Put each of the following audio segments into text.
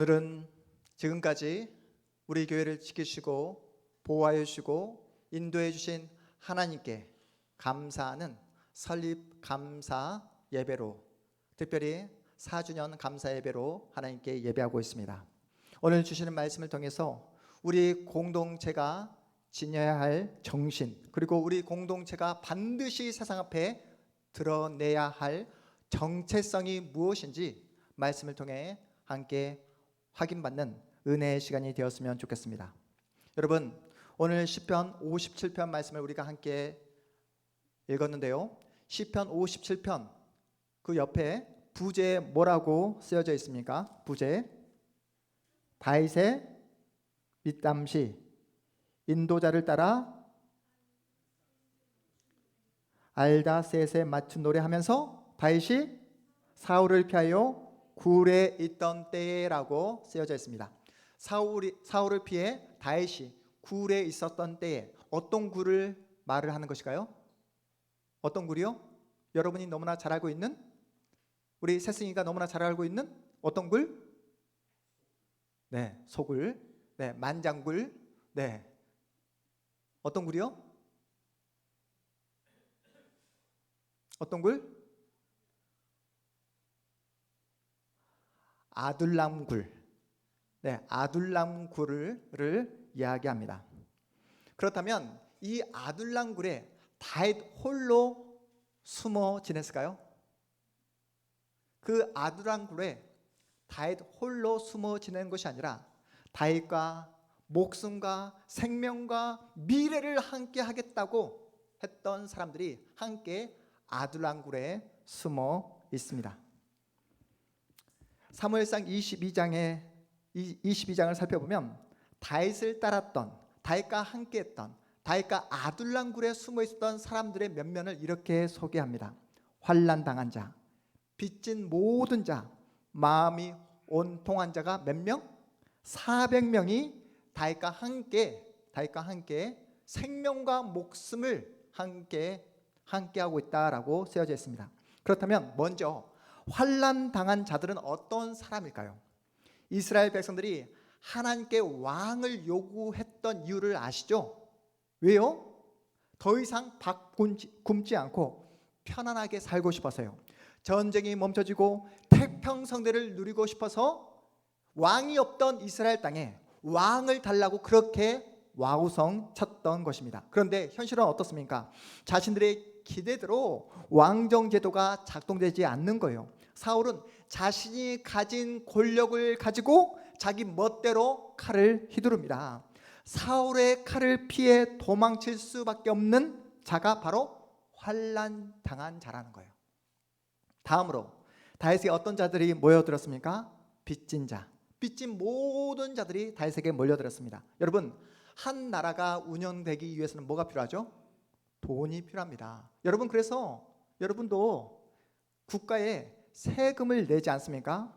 오늘은 지금까지 우리 교회를 지키시고 보호하여 주시고 인도해 주신 하나님께 감사하는 설립 감사 예배로, 특별히 4주년 감사 예배로 하나님께 예배하고 있습니다. 오늘 주시는 말씀을 통해서 우리 공동체가 지녀야 할 정신, 그리고 우리 공동체가 반드시 세상 앞에 드러내야 할 정체성이 무엇인지 말씀을 통해 함께 확인받는 은혜의 시간이 되었으면 좋겠습니다. 여러분, 오늘 시편 57편 말씀을 우리가 함께 읽었는데요, 시편 57편 그 옆에 부제에 뭐라고 쓰여져 있습니까? 부제 다윗의 밑담시 인도자를 따라 알다셋에 맞춘 노래하면서 다윗이 사울을 피하여 굴에 있던 때라고 쓰여져 있습니다. 사울을 피해 다윗이 굴에 있었던 때에 어떤 굴을 말을 하는 것일까요? 어떤 굴이요? 여러분이 너무나 잘 알고 있는, 우리 세승이가 너무나 잘 알고 있는 어떤 굴? 네, 소굴, 네, 만장굴, 네, 어떤 굴이요? 어떤 굴? 아둘람굴, 네, 아둘람굴을 이야기합니다. 그렇다면 이 아둘람굴에 다윗 홀로 숨어 지냈을까요? 그 아둘람굴에 다윗 홀로 숨어 지내는 것이 아니라 다윗과 목숨과 생명과 미래를 함께 하겠다고 했던 사람들이 함께 아둘람굴에 숨어 있습니다. 사무엘상 22장을 살펴보면 다윗을 따랐던, 다윗과 함께했던, 다윗과 아둘람굴에 숨어 있었던 사람들의 면면을 이렇게 소개합니다. 환난 당한 자, 빚진 모든 자, 마음이 온통한 자가 몇 명? 400명이 다윗과 함께 생명과 목숨을 함께하고 있다라고 쓰여져 있습니다. 그렇다면 먼저 환난 당한 자들은 어떤 사람일까요? 이스라엘 백성들이 하나님께 왕을 요구했던 이유를 아시죠? 왜요? 더 이상 밥 굶지 않고 편안하게 살고 싶어서요. 전쟁이 멈춰지고 태평성대를 누리고 싶어서 왕이 없던 이스라엘 땅에 왕을 달라고 그렇게 와우성 쳤던 것입니다. 그런데 현실은 어떻습니까? 자신들의 기대대로 왕정제도가 작동되지 않는 거예요. 사울은 자신이 가진 권력을 가지고 자기 멋대로 칼을 휘두릅니다. 사울의 칼을 피해 도망칠 수밖에 없는 자가 바로 환난 당한 자라는 거예요. 다음으로 다윗의 어떤 자들이 모여들었습니까? 빚진 자, 빚진 모든 자들이 다윗에게 몰려들었습니다. 여러분, 한 나라가 운영되기 위해서는 뭐가 필요하죠? 돈이 필요합니다. 여러분, 그래서 여러분도 국가에 세금을 내지 않습니까?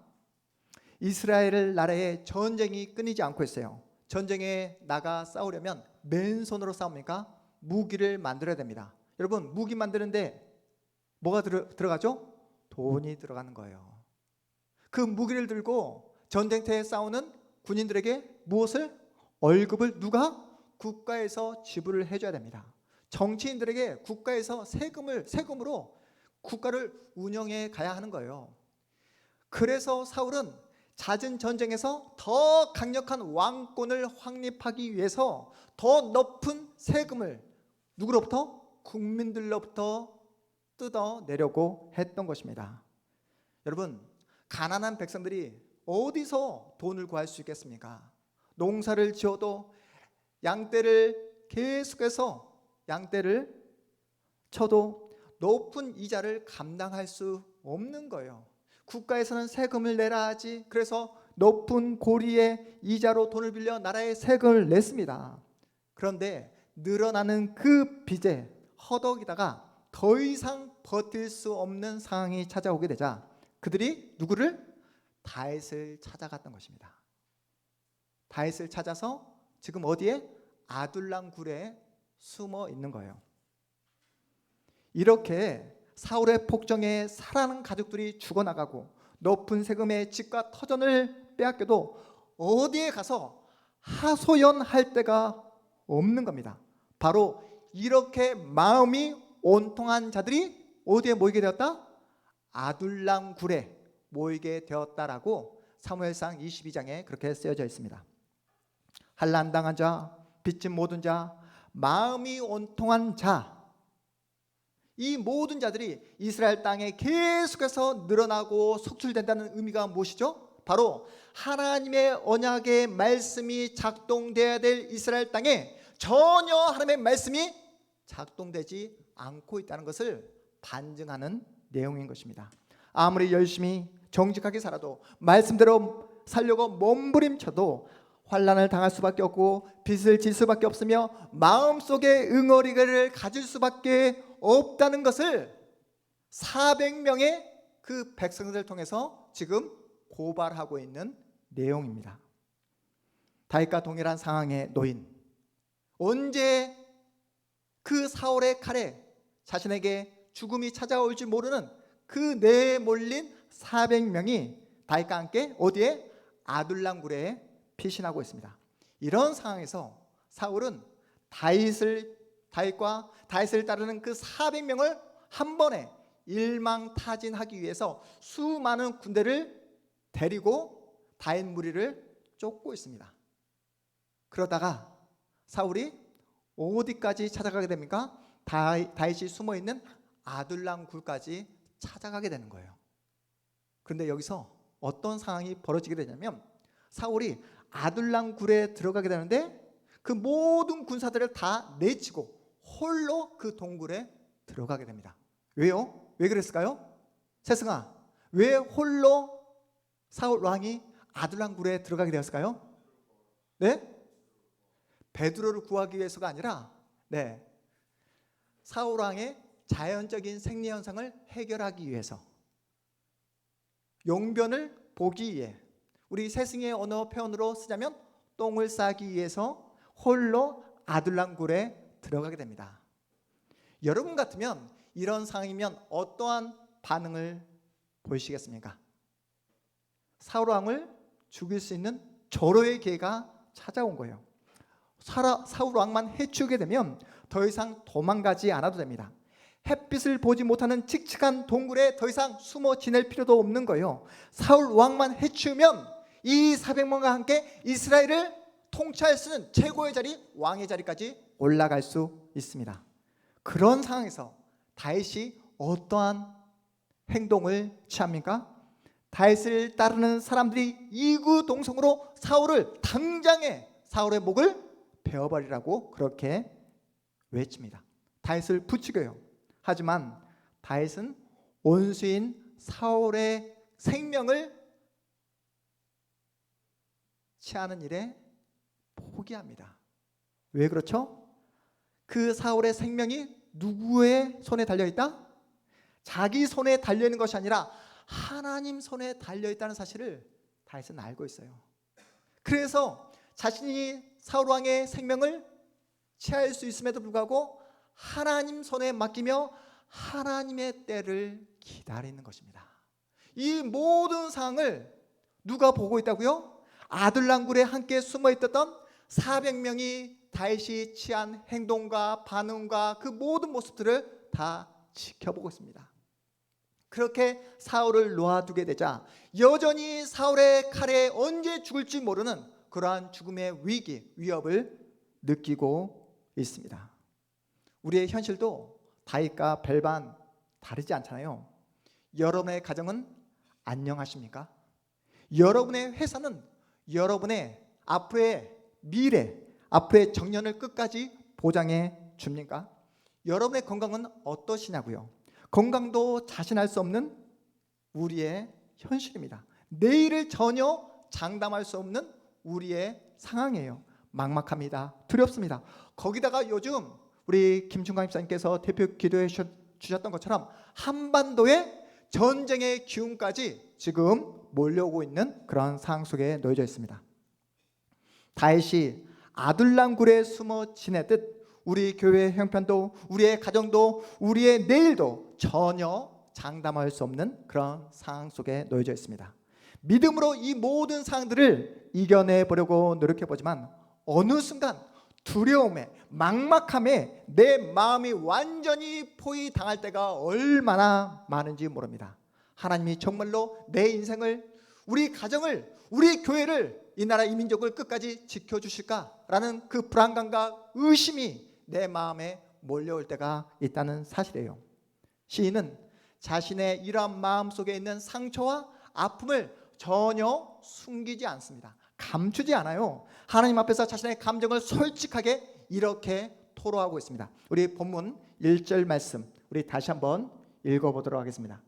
이스라엘 나라에 전쟁이 끊이지 않고 있어요. 전쟁에 나가 싸우려면 맨손으로 싸웁니까? 무기를 만들어야 됩니다. 여러분, 무기 만드는데 뭐가 들어가죠? 돈이 들어가는 거예요. 그 무기를 들고 전쟁터에 싸우는 군인들에게 무엇을? 월급을 누가? 국가에서 지불을 해줘야 됩니다. 정치인들에게 국가에서 세금으로 국가를 운영해 가야 하는 거예요. 그래서 사울은 잦은 전쟁에서 더 강력한 왕권을 확립하기 위해서 더 높은 세금을 누구로부터? 국민들로부터 뜯어내려고 했던 것입니다. 여러분, 가난한 백성들이 어디서 돈을 구할 수 있겠습니까? 농사를 지어도 양떼를 계속해서 양떼를 쳐도 높은 이자를 감당할 수 없는 거예요. 국가에서는 세금을 내라 하지, 그래서 높은 고리의 이자로 돈을 빌려 나라에 세금을 냈습니다. 그런데 늘어나는 그 빚에 허덕이다가 더 이상 버틸 수 없는 상황이 찾아오게 되자 그들이 누구를? 다윗을 찾아갔던 것입니다. 다윗을 찾아서 지금 어디에? 아둘람 굴에 숨어 있는 거예요. 이렇게 사울의 폭정에 사랑하는 가족들이 죽어나가고 높은 세금의 집과 터전을 자신을 빼앗겨도 어디에 가서 하소연할 데가 없는 겁니다. 바로 이렇게 마음이 온통한 자들이 어디에 모이게 되었다? 아둘람 굴에 모이게 되었다라고 사무엘상 22장에 그렇게 쓰여져 있습니다. 환난당한 자, 빚진 모든 자, 마음이 온통한 자, 이 모든 자들이 이스라엘 땅에 계속해서 늘어나고 속출된다는 의미가 무엇이죠? 바로 하나님의 언약의 말씀이 작동돼야 될 이스라엘 땅에 전혀 하나님의 말씀이 작동되지 않고 있다는 것을 반증하는 내용인 것입니다. 아무리 열심히 정직하게 살아도 말씀대로 살려고 몸부림쳐도 환난을 당할 수밖에 없고 빚을 질 수밖에 없으며 마음속에 응어리를 가질 수밖에 없다는 것을 400명의 그 백성들을 통해서 지금 고발하고 있는 내용입니다. 다윗과 동일한 상황에 놓인, 언제 그 사울의 칼에 자신에게 죽음이 찾아올지 모르는 그 내몰린 400명이 다윗과 함께 어디에? 아둘람 굴에 피신하고 있습니다. 이런 상황에서 사울은 다윗과 다윗을 따르는 그 400명을 한 번에 일망타진하기 위해서 수많은 군대를 데리고 다윗 무리를 쫓고 있습니다. 그러다가 사울이 어디까지 찾아가게 됩니까? 다윗이 숨어있는 아둘람 굴까지 찾아가게 되는 거예요. 그런데 여기서 어떤 상황이 벌어지게 되냐면 사울이 아둘람 굴에 들어가게 되는데 그 모든 군사들을 다 내치고 홀로 그 동굴에 들어가게 됩니다. 왜요? 왜 그랬을까요? 세승아, 왜 홀로 사울 왕이 아둘람 굴에 들어가게 되었을까요? 네? 베드로를 구하기 위해서가 아니라 사울 왕의 자연적인 생리 현상을 해결하기 위해서, 용변을 보기 위해, 우리 세승의 언어 표현으로 쓰자면 똥을 싸기 위해서 홀로 아둘람 굴에 들어가게 됩니다. 여러분 같으면 이런 상황이면 어떠한 반응을 보이시겠습니까? 사울 왕을 죽일 수 있는 절호의 기회가 찾아온 거예요. 사울 왕만 해치우게 되면 더 이상 도망가지 않아도 됩니다. 햇빛을 보지 못하는 칙칙한 동굴에 더 이상 숨어 지낼 필요도 없는 거예요. 사울 왕만 해치우면 이 400명과 함께 이스라엘을 통치할 수 있는 최고의 자리, 왕의 자리까지 올라갈 수 있습니다. 그런 상황에서 다윗이 어떠한 행동을 취합니까? 다윗을 따르는 사람들이 이구동성으로 사울을 당장에 사울의 목을 베어버리라고 그렇게 외칩니다. 다윗을 부추겨요. 하지만 다윗은 원수인 사울의 생명을 취하는 일에 포기합니다. 왜 그렇죠? 그 사울의 생명이 누구의 손에 달려있다? 자기 손에 달려있는 것이 아니라 하나님 손에 달려있다는 사실을 다윗은 알고 있어요. 그래서 자신이 사울 왕의 생명을 취할 수 있음에도 불구하고 하나님 손에 맡기며 하나님의 때를 기다리는 것입니다. 이 모든 상황을 누가 보고 있다고요? 아둘람 굴에 함께 숨어있던 400명이 다윗이 취한 행동과 반응과 그 모든 모습들을 다 지켜보고 있습니다. 그렇게 사울을 놓아두게 되자 여전히 사울의 칼에 언제 죽을지 모르는 그러한 죽음의 위협을 느끼고 있습니다. 우리의 현실도 다윗과 별반 다르지 않잖아요. 여러분의 가정은 안녕하십니까? 여러분의 회사는 여러분의 앞으로의 미래, 앞으로의 정년을 끝까지 보장해 줍니까? 여러분의 건강은 어떠시냐고요? 건강도 자신할 수 없는 우리의 현실입니다. 내일을 전혀 장담할 수 없는 우리의 상황이에요. 막막합니다. 두렵습니다. 거기다가 요즘 우리 김충강 집사님께서 대표 기도해 주셨던 것처럼 한반도의 전쟁의 기운까지 지금 몰려오고 있는 그런 상황 속에 놓여져 있습니다. 다윗이 아둘람 굴에 숨어 지내듯 우리 교회의 형편도, 우리의 가정도, 우리의 내일도 전혀 장담할 수 없는 그런 상황 속에 놓여져 있습니다. 믿음으로 이 모든 상황들을 이겨내 보려고 노력해 보지만 어느 순간 두려움에 막막함에 내 마음이 완전히 포위당할 때가 얼마나 많은지 모릅니다. 하나님이 정말로 내 인생을, 우리 가정을, 우리 교회를, 이 나라 이 민족을 끝까지 지켜주실까라는 그 불안감과 의심이 내 마음에 몰려올 때가 있다는 사실이에요. 시인은 자신의 이러한 마음속에 있는 상처와 아픔을 전혀 숨기지 않습니다. 감추지 않아요. 하나님 앞에서 자신의 감정을 솔직하게 이렇게 토로하고 있습니다. 우리 본문 1절 말씀 우리 다시 한번 읽어보도록 하겠습니다.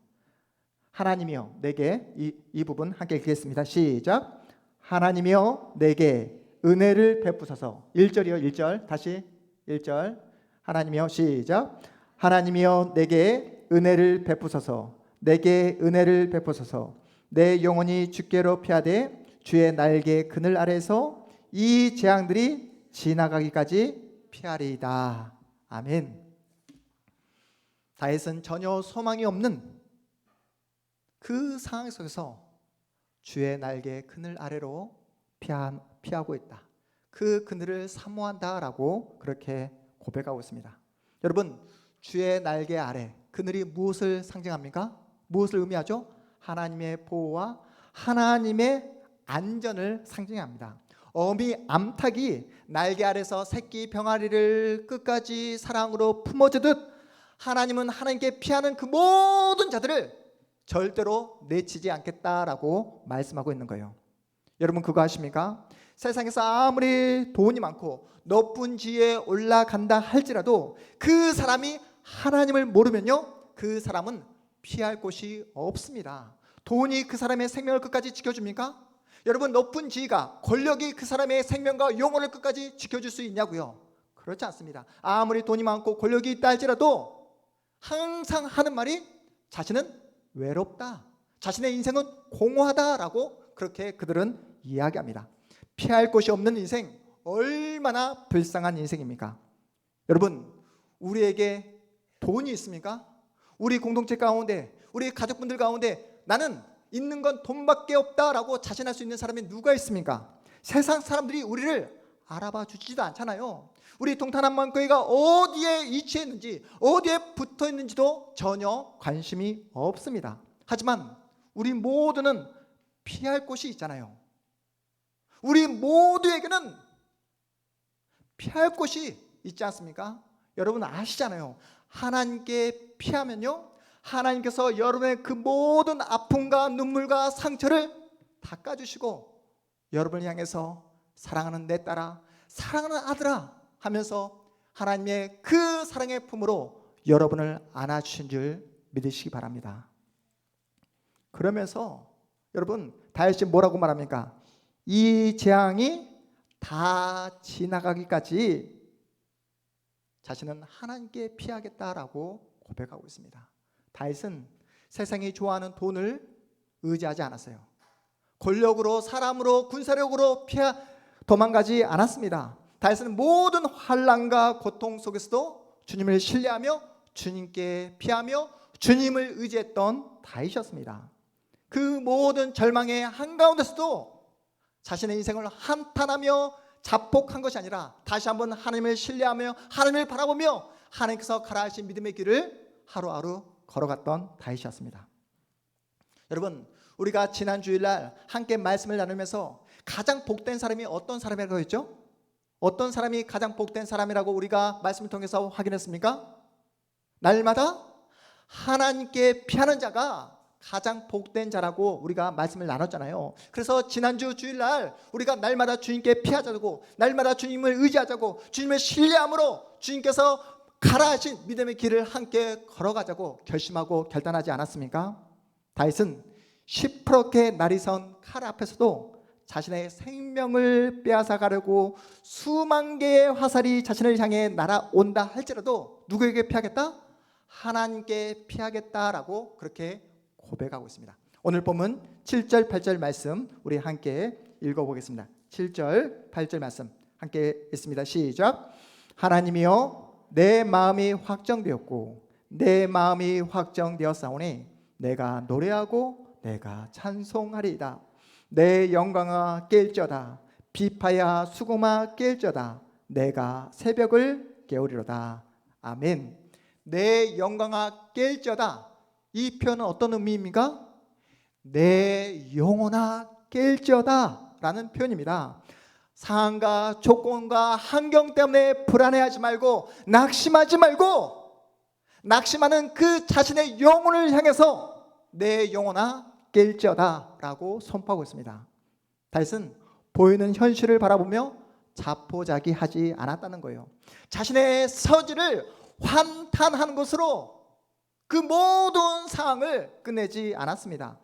하나님이여 내게, 이 부분 함께 읽겠습니다. 시작. 하나님이여 내게 은혜를 베푸소서. 1절이요 1절 다시 1절. 하나님이여 시작. 하나님이여 내게 은혜를 베푸소서. 내게 은혜를 베푸소서. 내 영혼이 주께로 피하되 주의 날개 그늘 아래서 이 재앙들이 지나가기까지 피하리이다. 아멘. 다윗은 전혀 소망이 없는 그 상황 속에서 주의 날개 그늘 아래로 피하고 있다. 그 그늘을 사모한다라고 그렇게 고백하고 있습니다. 여러분, 주의 날개 아래 그늘이 무엇을 상징합니까? 무엇을 의미하죠? 하나님의 보호와 하나님의 안전을 상징합니다. 어미 암탉이 날개 아래서 새끼 병아리를 끝까지 사랑으로 품어주듯 하나님은 하나님께 피하는 그 모든 자들을 절대로 내치지 않겠다라고 말씀하고 있는 거예요. 여러분 그거 아십니까? 세상에서 아무리 돈이 많고 높은 지위에 올라간다 할지라도 그 사람이 하나님을 모르면요, 그 사람은 피할 곳이 없습니다. 돈이 그 사람의 생명을 끝까지 지켜줍니까? 여러분, 높은 지위가, 권력이 그 사람의 생명과 영혼을 끝까지 지켜줄 수 있냐고요? 그렇지 않습니다. 아무리 돈이 많고 권력이 있다 할지라도 항상 하는 말이 자신은 외롭다, 자신의 인생은 공허하다라고 그렇게 그들은 이야기합니다. 피할 곳이 없는 인생, 얼마나 불쌍한 인생입니까? 여러분, 우리에게 돈이 있습니까? 우리 공동체 가운데, 우리 가족분들 가운데 나는 있는 건 돈밖에 없다라고 자신할 수 있는 사람이 누가 있습니까? 세상 사람들이 우리를 알아봐 주지도 않잖아요. 우리 동탄한만교회가 어디에 위치해 있는지, 어디에 붙어 있는지도 전혀 관심이 없습니다. 하지만 우리 모두는 피할 곳이 있잖아요. 우리 모두에게는 피할 곳이 있지 않습니까? 여러분 아시잖아요. 하나님께 피하면요, 하나님께서 여러분의 그 모든 아픔과 눈물과 상처를 닦아주시고 여러분을 향해서 사랑하는 내 딸아, 사랑하는 아들아 하면서 하나님의 그 사랑의 품으로 여러분을 안아주신 줄 믿으시기 바랍니다. 그러면서 여러분 다윗이 뭐라고 말합니까? 이 재앙이 다 지나가기까지 자신은 하나님께 피하겠다라고 고백하고 있습니다. 다윗은 세상이 좋아하는 돈을 의지하지 않았어요. 권력으로, 사람으로, 군사력으로 도망가지 않았습니다. 다윗은 모든 환난과 고통 속에서도 주님을 신뢰하며 주님께 피하며 주님을 의지했던 다윗이었습니다. 그 모든 절망의 한가운데서도 자신의 인생을 한탄하며 자폭한 것이 아니라 다시 한번 하나님을 신뢰하며 하나님을 바라보며 하나님께서 가라하신 믿음의 길을 하루하루 걸어갔던 다윗이었습니다. 여러분, 우리가 지난 주일날 함께 말씀을 나누면서 가장 복된 사람이 어떤 사람이라고 했죠? 어떤 사람이 가장 복된 사람이라고 우리가 말씀을 통해서 확인했습니까? 날마다 하나님께 피하는 자가 가장 복된 자라고 우리가 말씀을 나눴잖아요. 그래서 지난주 주일날 우리가 날마다 주님께 피하자고, 날마다 주님을 의지하자고, 주님을 신뢰함으로 주님께서 가라 하신 믿음의 길을 함께 걸어가자고 결심하고 결단하지 않았습니까? 다윗은 시퍼렇게 날이 선 칼 앞에서도 자신의 생명을 빼앗아 가려고 수만 개의 화살이 자신을 향해 날아온다 할지라도 누구에게 피하겠다? 하나님께 피하겠다라고 그렇게 고백하고 있습니다. 오늘 본문 7절 8절 말씀 우리 함께 읽어보겠습니다. 7절 8절 말씀 함께 읽습니다. 시작. 하나님이여 내 마음이 확정되었고 내 마음이 확정되었사오니 내가 노래하고 내가 찬송하리이다. 내 영광아 깰져다. 비파야 수고마 깰져다. 내가 새벽을 깨우리로다. 아멘. 내 영광아 깰져다. 이 표현은 어떤 의미입니까? 내 영혼아 깰져다 라는 표현입니다. 상황과 조건과 환경 때문에 불안해하지 말고 낙심하지 말고, 낙심하는 그 자신의 영혼을 향해서 내 영혼아 깰져다 라고 선포하고 있습니다. 다윗은 보이는 현실을 바라보며 자포자기하지 않았다는 거예요. 자신의 처지를 환탄하는 것으로 그 모든 상황을 끝내지 않았습니다.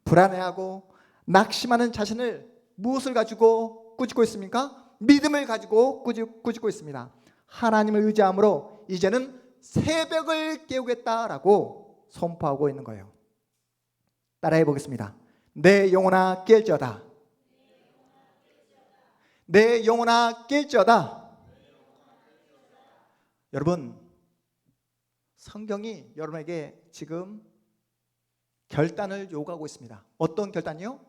불안해하고 낙심하는 자신을 무엇을 가지고 꾸짖고 있습니까? 믿음을 가지고 꾸짖고 있습니다. 하나님을 의지함으로 이제는 새벽을 깨우겠다라고 선포하고 있는 거예요. 따라해 보겠습니다. 내 영혼아 깰져다. 내 영혼아 깰져다. 여러분, 성경이 여러분에게 지금 결단을 요구하고 있습니다. 어떤 결단이요?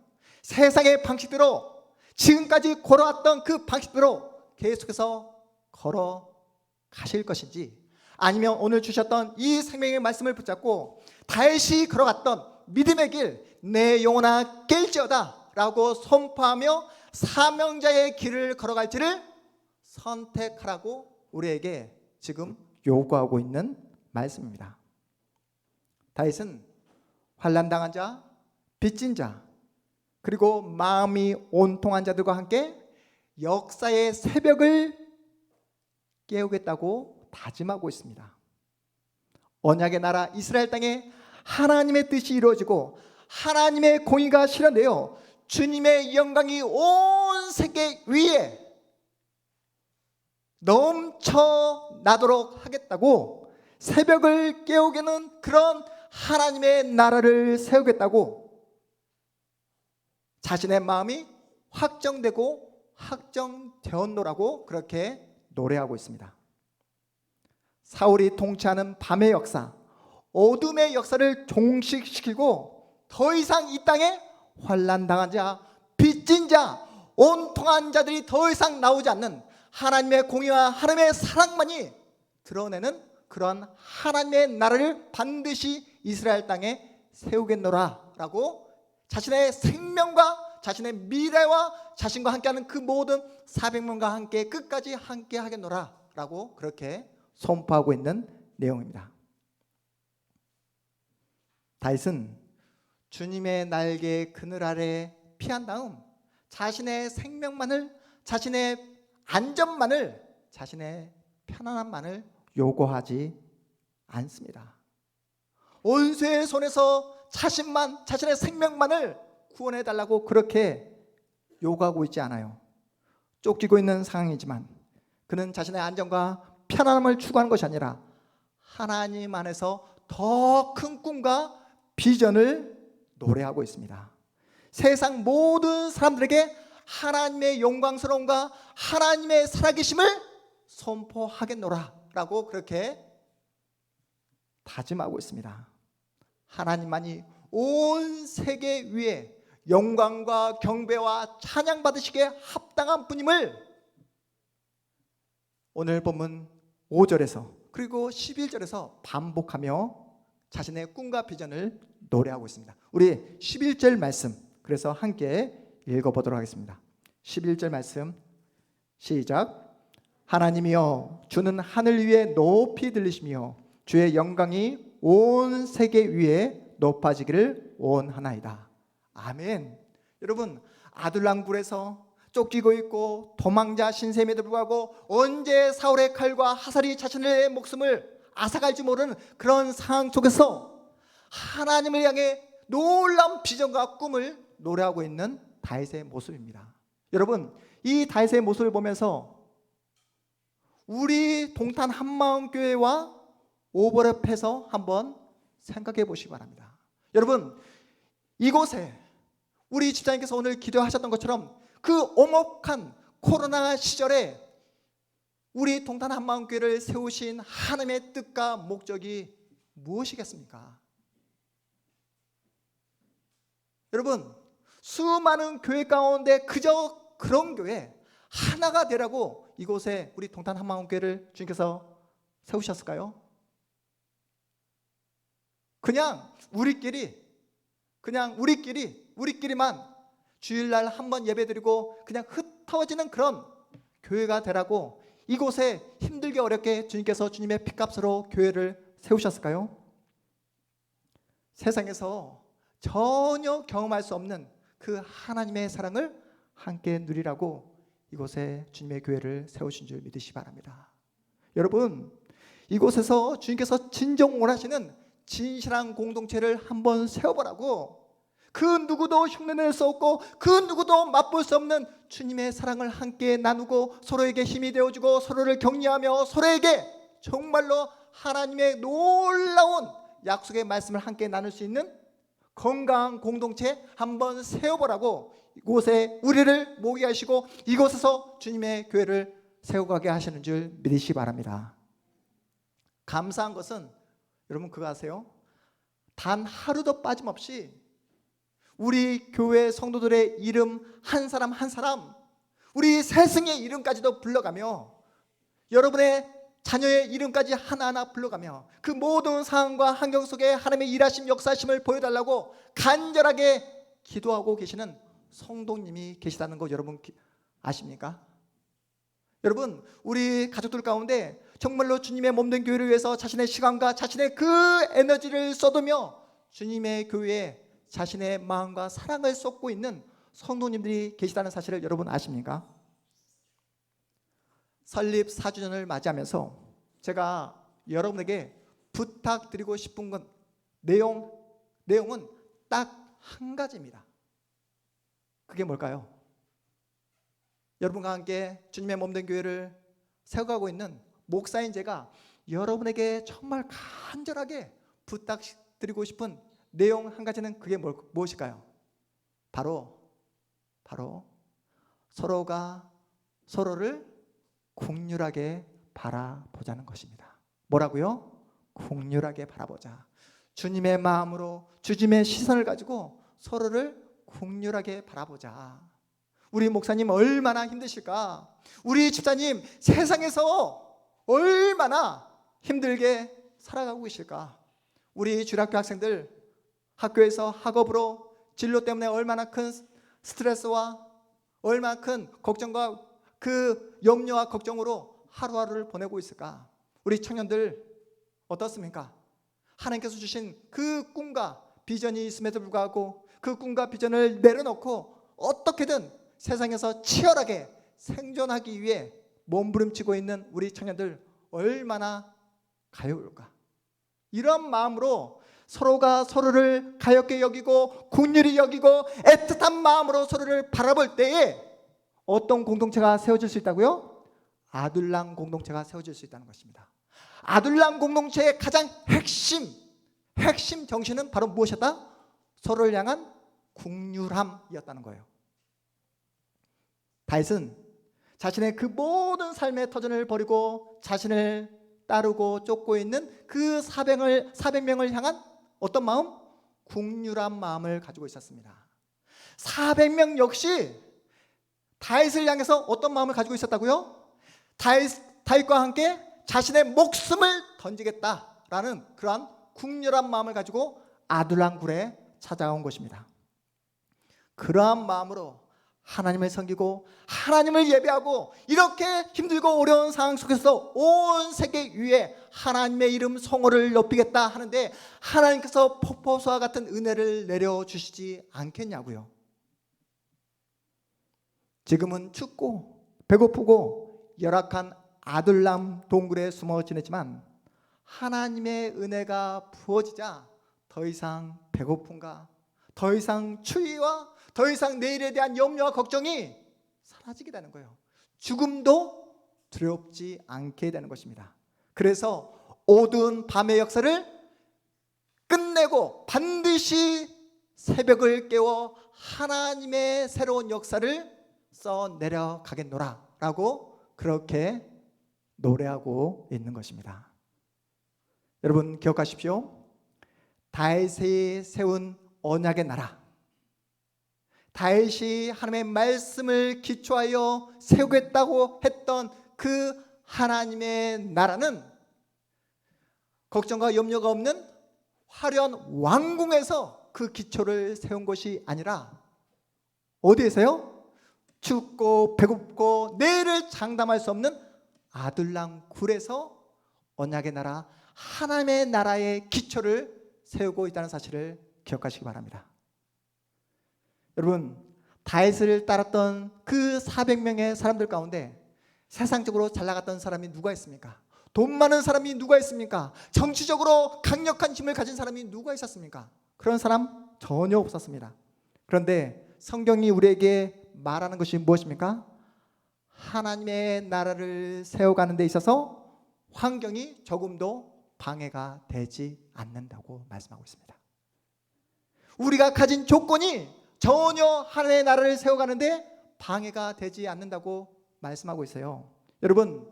세상의 방식대로, 지금까지 걸어왔던 그 방식대로 계속해서 걸어가실 것인지, 아니면 오늘 주셨던 이 생명의 말씀을 붙잡고 다시 걸어갔던 믿음의 길, 내 영혼아 깰지어다 라고 선포하며 사명자의 길을 걸어갈지를 선택하라고 우리에게 지금 요구하고 있는 말씀입니다. 다윗은 환난당한 자, 빚진 자, 그리고 마음이 온통한 자들과 함께 역사의 새벽을 깨우겠다고 다짐하고 있습니다. 언약의 나라 이스라엘 땅에 하나님의 뜻이 이루어지고 하나님의 공의가 실현되어 주님의 영광이 온 세계 위에 넘쳐나도록 하겠다고, 새벽을 깨우게는 그런 하나님의 나라를 세우겠다고 자신의 마음이 확정되고 확정되었노라고 그렇게 노래하고 있습니다. 사울이 통치하는 밤의 역사, 어둠의 역사를 종식시키고 더 이상 이 땅에 환난당한 자, 빚진 자, 온통한 자들이 더 이상 나오지 않는 하나님의 공의와 하나님의 사랑만이 드러내는 그런 하나님의 나라를 반드시 이스라엘 땅에 세우겠노라 라고 자신의 생명과 자신의 미래와 자신과 함께하는 그 모든 400명과 함께 끝까지 함께 하겠노라 라고 그렇게 선포하고 있는 내용입니다. 다윗은 주님의 날개 그늘 아래 피한 다음 자신의 생명만을, 자신의 안전만을, 자신의 편안함만을 요구하지 않습니다. 원수의 손에서 자신만, 자신의 생명만을 구원해 달라고 그렇게 요구하고 있지 않아요. 쫓기고 있는 상황이지만 그는 자신의 안전과 편안함을 추구하는 것이 아니라 하나님 안에서 더 큰 꿈과 비전을 노래하고 있습니다. 세상 모든 사람들에게 하나님의 영광스러움과 하나님의 살아계심을 선포하겠노라 라고 그렇게 다짐하고 있습니다. 하나님만이 온 세계 위에 영광과 경배와 찬양 받으시기에 합당한 분임을 오늘 본문 5절에서 그리고 11절에서 반복하며 자신의 꿈과 비전을 노래하고 있습니다. 우리 11절 말씀 그래서 함께 읽어보도록 하겠습니다. 11절 말씀 시작. 하나님이여 주는 하늘 위에 높이 들리시며 주의 영광이 온 세계 위에 높아지기를 원하나이다. 아멘. 여러분, 아둘람굴에서 쫓기고 있고 도망자 신셈에도 불구하고 언제 사울의 칼과 화살이 자신의 목숨을 앗아갈지 모르는 그런 상황 속에서 하나님을 향해 놀라운 비전과 꿈을 노래하고 있는 다윗의 모습입니다. 여러분, 이 다윗의 모습을 보면서 우리 동탄 한마음교회와 오버랩해서 한번 생각해 보시기 바랍니다. 여러분, 이곳에 우리 집사님께서 오늘 기도하셨던 것처럼 그 엄혹한 코로나 시절에 우리 동탄 한마음교회를 세우신 하나님의 뜻과 목적이 무엇이겠습니까? 여러분, 수많은 교회 가운데 그저 그런 교회 하나가 되라고 이곳에 우리 동탄 한마음교회를 주님께서 세우셨을까요? 그냥 우리끼리만 주일날 한번 예배드리고 그냥 흩어지는 그런 교회가 되라고 이곳에 힘들게 어렵게 주님께서 주님의 피값으로 교회를 세우셨을까요? 세상에서 전혀 경험할 수 없는 그 하나님의 사랑을 함께 누리라고 이곳에 주님의 교회를 세우신 줄 믿으시기 바랍니다. 여러분, 이곳에서 주님께서 진정 원하시는 진실한 공동체를 한번 세워보라고, 그 누구도 흉내낼 수 없고 그 누구도 맛볼 수 없는 주님의 사랑을 함께 나누고 서로에게 힘이 되어주고 서로를 격려하며 서로에게 정말로 하나님의 놀라운 약속의 말씀을 함께 나눌 수 있는 건강한 공동체 한번 세워보라고 이곳에 우리를 모이게 하시고 이곳에서 주님의 교회를 세워가게 하시는 줄 믿으시기 바랍니다. 감사한 것은 여러분 그거 아세요? 단 하루도 빠짐없이 우리 교회 성도들의 이름 한 사람 한 사람, 우리 세승의 이름까지도 불러가며 여러분의 자녀의 이름까지 하나하나 불러가며 그 모든 상황과 환경 속에 하나님의 일하심 역사심을 보여달라고 간절하게 기도하고 계시는 성도님이 계시다는 거 여러분 아십니까? 여러분, 우리 가족들 가운데 정말로 주님의 몸된 교회를 위해서 자신의 시간과 자신의 그 에너지를 쏟으며 주님의 교회에 자신의 마음과 사랑을 쏟고 있는 성도님들이 계시다는 사실을 여러분 아십니까? 설립 4주년을 맞이하면서 제가 여러분에게 부탁드리고 싶은 건 내용은 딱 한 가지입니다. 그게 뭘까요? 여러분과 함께 주님의 몸된 교회를 세워가고 있는 목사인 제가 여러분에게 정말 간절하게 부탁드리고 싶은 내용 한 가지는 그게 무엇일까요? 바로 서로가 서로를 긍휼하게 바라보자는 것입니다. 뭐라고요? 긍휼하게 바라보자. 주님의 마음으로 주님의 시선을 가지고 서로를 긍휼하게 바라보자. 우리 목사님 얼마나 힘드실까? 우리 집사님 세상에서 얼마나 힘들게 살아가고 계실까? 우리 주일학교 학생들 학교에서 학업으로 진로 때문에 얼마나 큰 스트레스와 얼마나 큰 걱정과 그 염려와 걱정으로 하루하루를 보내고 있을까? 우리 청년들 어떻습니까? 하나님께서 주신 그 꿈과 비전이 있음에도 불구하고 그 꿈과 비전을 내려놓고 어떻게든 세상에서 치열하게 생존하기 위해 몸부림치고 있는 우리 청년들 얼마나 가여울까? 이런 마음으로 서로가 서로를 가엽게 여기고 긍휼히 여기고 애틋한 마음으로 서로를 바라볼 때에 어떤 공동체가 세워질 수 있다고요? 아둘람 공동체가 세워질 수 있다는 것입니다. 아둘람 공동체의 가장 핵심 정신은 바로 무엇이었다? 서로를 향한 긍휼함이었다는 거예요. 다윗은 자신의 그 모든 삶의 터전을 버리고 자신을 따르고 쫓고 있는 그 400명을 향한 어떤 마음? 긍휼한 마음을 가지고 있었습니다. 400명 역시 다윗을 향해서 어떤 마음을 가지고 있었다고요? 다윗과 함께 자신의 목숨을 던지겠다라는 그러한 긍휼한 마음을 가지고 아둘람 굴에 찾아온 것입니다. 그러한 마음으로 하나님을 섬기고 하나님을 예배하고 이렇게 힘들고 어려운 상황 속에서 온 세계 위에 하나님의 이름 성호를 높이겠다 하는데 하나님께서 폭포수와 같은 은혜를 내려주시지 않겠냐고요. 지금은 춥고 배고프고 열악한 아둘람 동굴에 숨어 지내지만 하나님의 은혜가 부어지자 더 이상 배고픔과 더 이상 추위와 더 이상 내일에 대한 염려와 걱정이 사라지게 되는 거예요. 죽음도 두렵지 않게 되는 것입니다. 그래서 어두운 밤의 역사를 끝내고 반드시 새벽을 깨워 하나님의 새로운 역사를 써 내려가겠노라 라고 그렇게 노래하고 있는 것입니다. 여러분 기억하십시오. 다윗이 세운 언약의 나라, 다윗이 하나님의 말씀을 기초하여 세우겠다고 했던 그 하나님의 나라는 걱정과 염려가 없는 화려한 왕궁에서 그 기초를 세운 것이 아니라 어디에서요? 춥고 배고프고 내일을 장담할 수 없는 아둘람 굴에서 언약의 나라 하나님의 나라의 기초를 세우고 있다는 사실을 기억하시기 바랍니다. 여러분, 다윗을 따랐던 그 400명의 사람들 가운데 세상적으로 잘 나갔던 사람이 누가 있습니까? 돈 많은 사람이 누가 있습니까? 정치적으로 강력한 힘을 가진 사람이 누가 있었습니까? 그런 사람 전혀 없었습니다. 그런데 성경이 우리에게 말하는 것이 무엇입니까? 하나님의 나라를 세워가는 데 있어서 환경이 조금도 방해가 되지 않는다고 말씀하고 있습니다. 우리가 가진 조건이 전혀 하나님의 나라를 세워가는데 방해가 되지 않는다고 말씀하고 있어요. 여러분,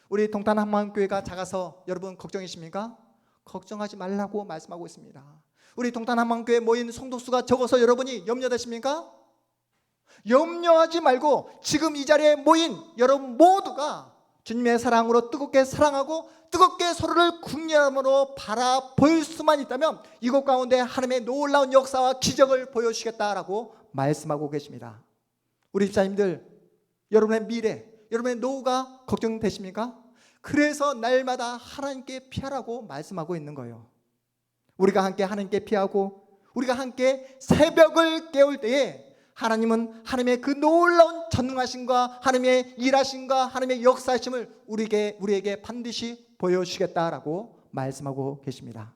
우리 동탄한마음교회가 작아서 여러분 걱정이십니까? 걱정하지 말라고 말씀하고 있습니다. 우리 동탄한마음교회 모인 성도수가 적어서 여러분이 염려되십니까? 염려하지 말고 지금 이 자리에 모인 여러분 모두가 주님의 사랑으로 뜨겁게 사랑하고 뜨겁게 서로를 궁리함으로 바라볼 수만 있다면 이곳 가운데 하나님의 놀라운 역사와 기적을 보여주시겠다라고 말씀하고 계십니다. 우리 집사님들, 여러분의 미래, 여러분의 노후가 걱정되십니까? 그래서 날마다 하나님께 피하라고 말씀하고 있는 거예요. 우리가 함께 하나님께 피하고 우리가 함께 새벽을 깨울 때에 하나님은 하나님의 그 놀라운 전능하심과 하나님의 일하심과 하나님의 역사심을 우리에게 반드시 보여주시겠다라고 말씀하고 계십니다.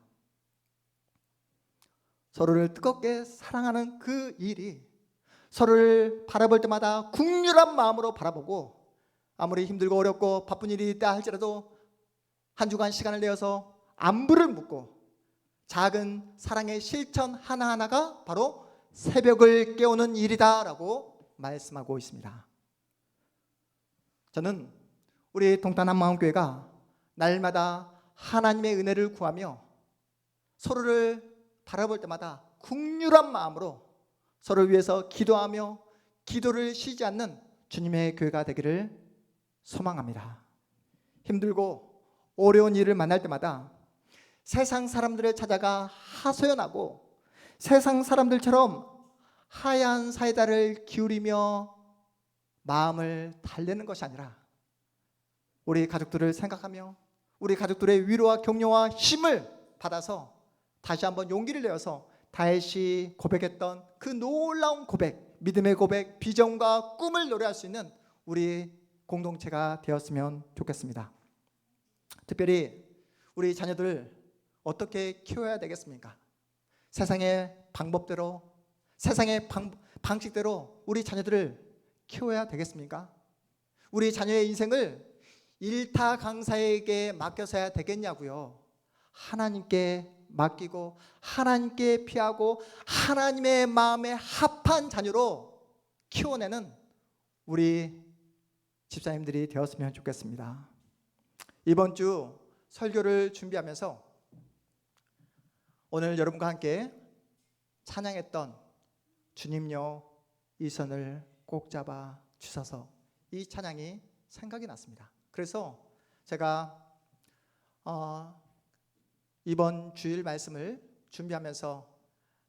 서로를 뜨겁게 사랑하는 그 일이 서로를 바라볼 때마다 국률한 마음으로 바라보고 아무리 힘들고 어렵고 바쁜 일이 있다 할지라도 한 주간 시간을 내어서 안부를 묻고 작은 사랑의 실천 하나하나가 바로 새벽을 깨우는 일이다라고 말씀하고 있습니다. 저는 우리 동탄한마음교회가 날마다 하나님의 은혜를 구하며 서로를 바라볼 때마다 긍휼한 마음으로 서로를 위해서 기도하며 기도를 쉬지 않는 주님의 교회가 되기를 소망합니다. 힘들고 어려운 일을 만날 때마다 세상 사람들을 찾아가 하소연하고 세상 사람들처럼 하얀 사이다를 기울이며 마음을 달래는 것이 아니라 우리 가족들을 생각하며 우리 가족들의 위로와 격려와 힘을 받아서 다시 한번 용기를 내어서 다윗이 고백했던 그 놀라운 고백, 믿음의 고백, 비전과 꿈을 노래할 수 있는 우리 공동체가 되었으면 좋겠습니다. 특별히 우리 자녀들 어떻게 키워야 되겠습니까? 세상의 방법대로, 세상의 방식대로 우리 자녀들을 키워야 되겠습니까? 우리 자녀의 인생을 일타 강사에게 맡겨서야 되겠냐고요. 하나님께 맡기고 하나님께 피하고 하나님의 마음에 합한 자녀로 키워내는 우리 집사님들이 되었으면 좋겠습니다. 이번 주 설교를 준비하면서 오늘 여러분과 함께 찬양했던 주님여 이 손을 꼭 잡아 주셔서 이 찬양이 생각이 났습니다. 그래서 제가 이번 주일 말씀을 준비하면서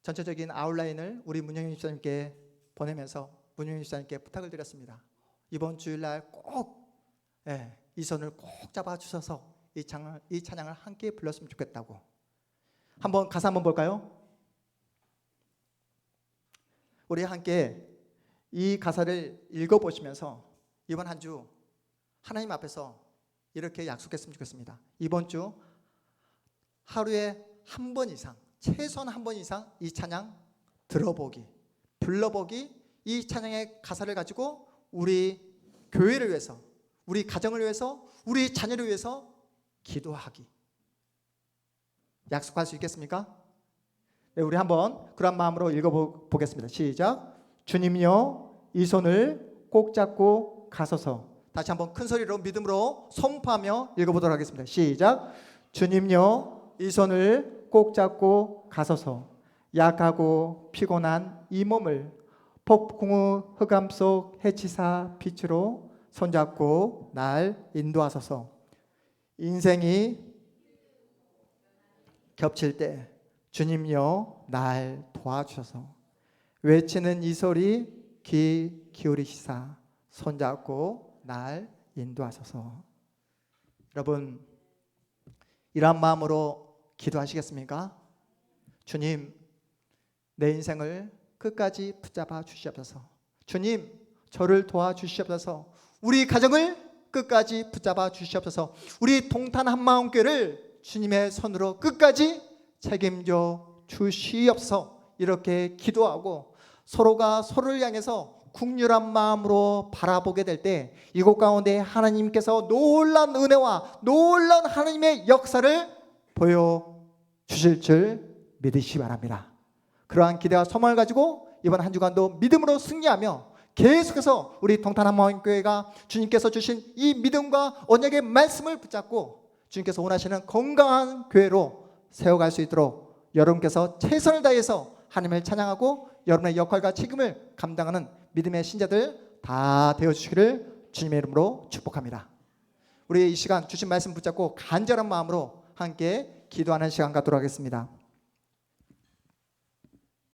전체적인 아웃라인을 우리 문영희 집사님께 보내면서 문영희 집사님께 부탁을 드렸습니다. 이번 주일날 꼭 이 손을 꼭 잡아 주셔서 이 찬양을 함께 불렀으면 좋겠다고. 한번 가사 한번 볼까요? 우리 함께 이 가사를 읽어보시면서 이번 한 주 하나님 앞에서 이렇게 약속했으면 좋겠습니다. 이번 주 하루에 한 번 이상, 최소한 한 번 이상 이 찬양 들어보기, 불러보기, 이 찬양의 가사를 가지고 우리 교회를 위해서, 우리 가정을 위해서, 우리 자녀를 위해서 기도하기. 약속할 수 있겠습니까? 네, 우리 한번 그런 마음으로 읽어보겠습니다. 시작. 주님여 이 손을 꼭 잡고 가소서. 다시 한번 큰 소리로 믿음으로 선포하며 읽어보도록 하겠습니다. 시작. 주님여 이 손을 꼭 잡고 가소서. 약하고 피곤한 이 몸을 폭풍우 흑암 속 해치사 빛으로 손잡고 날 인도하소서. 인생이 겹칠 때 주님여 날 도와주셔서 외치는 이 소리 귀 기울이시사 손잡고 날 인도하소서. 여러분, 이러한 마음으로 기도하시겠습니까? 주님, 내 인생을 끝까지 붙잡아 주시옵소서. 주님, 저를 도와주시옵소서. 우리 가정을 끝까지 붙잡아 주시옵소서. 우리 동탄 한마음교회를 주님의 손으로 끝까지 책임져 주시옵소서. 이렇게 기도하고 서로가 서로를 향해서 국률한 마음으로 바라보게 될 때 이곳 가운데 하나님께서 놀라운 은혜와 놀라운 하나님의 역사를 보여주실 줄 믿으시기 바랍니다. 그러한 기대와 소망을 가지고 이번 한 주간도 믿음으로 승리하며 계속해서 우리 동탄 한마음교회가 주님께서 주신 이 믿음과 언약의 말씀을 붙잡고 주님께서 원하시는 건강한 교회로 세워갈 수 있도록 여러분께서 최선을 다해서 하나님을 찬양하고 여러분의 역할과 책임을 감당하는 믿음의 신자들 다 되어주시기를 주님의 이름으로 축복합니다. 우리 이 시간 주신 말씀 붙잡고 간절한 마음으로 함께 기도하는 시간 갖도록 하겠습니다.